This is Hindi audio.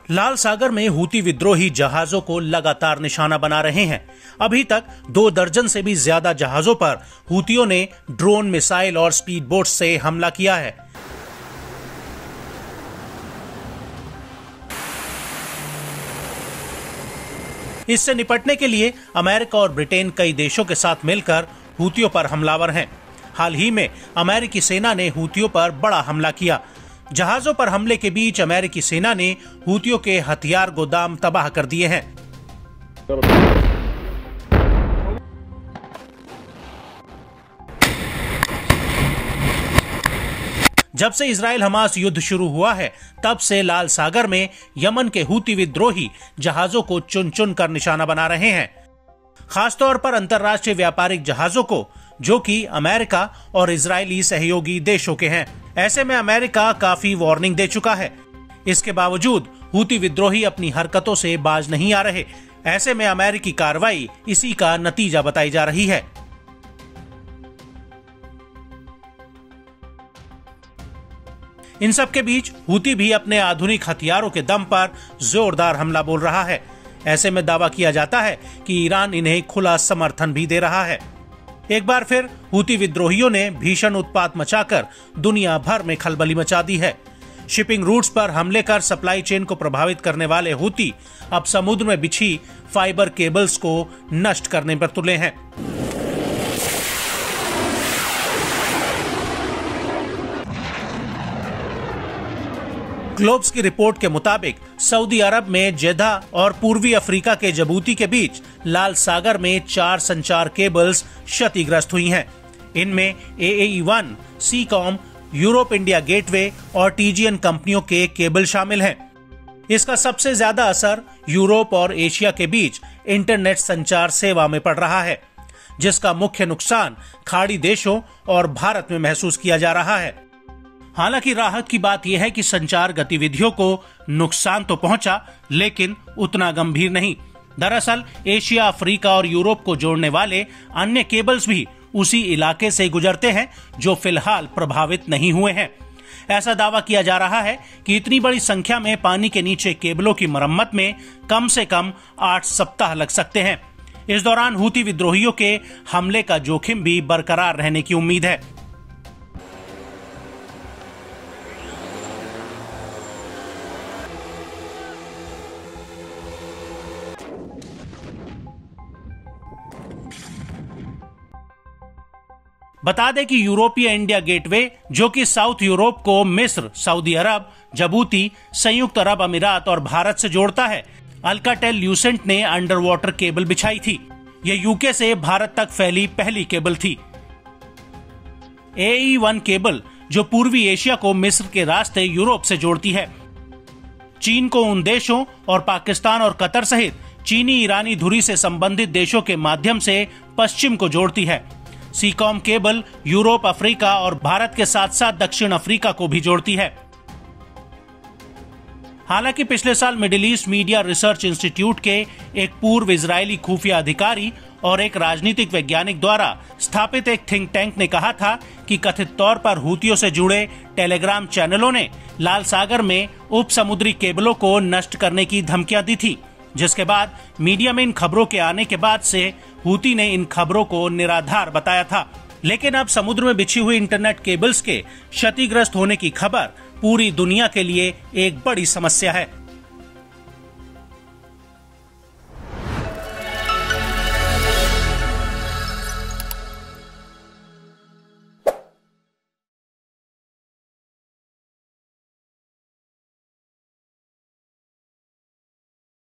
लाल सागर में हूती विद्रोही जहाजों को लगातार निशाना बना रहे हैं। अभी तक 2 दर्जन से भी ज्यादा जहाजों पर हूतियों ने ड्रोन, मिसाइल और स्पीड बोट से हमला किया है। इससे निपटने के लिए अमेरिका और ब्रिटेन कई देशों के साथ मिलकर हूतियों पर हमलावर हैं। हाल ही में अमेरिकी सेना ने हूतियों पर बड़ा हमला किया। जहाजों पर हमले के बीच अमेरिकी सेना ने हूतियों के हथियार गोदाम तबाह कर दिए हैं। जब से इजराइल हमास युद्ध शुरू हुआ है, तब से लाल सागर में यमन के हूती विद्रोही जहाजों को चुन चुन कर निशाना बना रहे हैं। खासतौर पर अंतर्राष्ट्रीय व्यापारिक जहाजों को, जो कि अमेरिका और इजरायली सहयोगी देशों के हैं। ऐसे में अमेरिका काफी वार्निंग दे चुका है। इसके बावजूद हूती विद्रोही अपनी हरकतों से बाज नहीं आ रहे। ऐसे में अमेरिकी कार्रवाई इसी का नतीजा बताई जा रही है। इन सब के बीच हूती भी अपने आधुनिक हथियारों के दम पर जोरदार हमला बोल रहा है। ऐसे में दावा किया जाता है कि ईरान इन्हें खुला समर्थन भी दे रहा है। एक बार फिर हूती विद्रोहियों ने भीषण उत्पात मचाकर दुनिया भर में खलबली मचा दी है। शिपिंग रूट्स पर हमले कर सप्लाई चेन को प्रभावित करने वाले हूती अब समुद्र में बिछी फाइबर केबल्स को नष्ट करने पर तुले हैं। ग्लोब्स की रिपोर्ट के मुताबिक सऊदी अरब में जेदा और पूर्वी अफ्रीका के जबूती के बीच लाल सागर में 4 संचार केबल्स क्षतिग्रस्त हुई हैं। इनमें AAE1, सीकॉम, यूरोप इंडिया गेटवे और TGN कंपनियों के केबल शामिल हैं। इसका सबसे ज्यादा असर यूरोप और एशिया के बीच इंटरनेट संचार सेवा में पड़ रहा है, जिसका मुख्य नुकसान खाड़ी देशों और भारत में महसूस किया जा रहा है। हालांकि राहत की बात यह है कि संचार गतिविधियों को नुकसान तो पहुंचा, लेकिन उतना गंभीर नहीं। दरअसल एशिया, अफ्रीका और यूरोप को जोड़ने वाले अन्य केबल्स भी उसी इलाके से गुजरते हैं, जो फिलहाल प्रभावित नहीं हुए हैं। ऐसा दावा किया जा रहा है कि इतनी बड़ी संख्या में पानी के नीचे केबलों की मरम्मत में कम से कम 8 सप्ताह लग सकते हैं। इस दौरान हूती विद्रोहियों के हमले का जोखिम भी बरकरार रहने की उम्मीद है। बता दें कि यूरोपीय इंडिया गेटवे, जो कि साउथ यूरोप को मिस्र, सऊदी अरब, जबूती, संयुक्त अरब अमीरात और भारत से जोड़ता है, अल्काटेल ल्यूसेंट ने अंडर वाटर केबल बिछाई थी। यह यूके से भारत तक फैली पहली केबल थी। AAE1 केबल, जो पूर्वी एशिया को मिस्र के रास्ते यूरोप से जोड़ती है, चीन को उन देशों और पाकिस्तान और कतर सहित चीनी ईरानी धुरी से संबंधित देशों के माध्यम से पश्चिम को जोड़ती है। सीकॉम केबल यूरोप, अफ्रीका और भारत के साथ साथ दक्षिण अफ्रीका को भी जोड़ती है। हालांकि पिछले साल middle east media research institute के एक पूर्व इजरायली खुफिया अधिकारी और एक राजनीतिक वैज्ञानिक द्वारा स्थापित एक थिंक टैंक ने कहा था कि कथित तौर पर हूतियों से जुड़े टेलीग्राम चैनलों ने लाल सागर में उप समुद्री केबलों को नष्ट करने की धमकियां दी थी, जिसके बाद मीडिया में इन खबरों के आने के बाद से हूती ने इन खबरों को निराधार बताया था। लेकिन अब समुद्र में बिछी हुई इंटरनेट केबल्स के क्षतिग्रस्त होने की खबर पूरी दुनिया के लिए एक बड़ी समस्या है।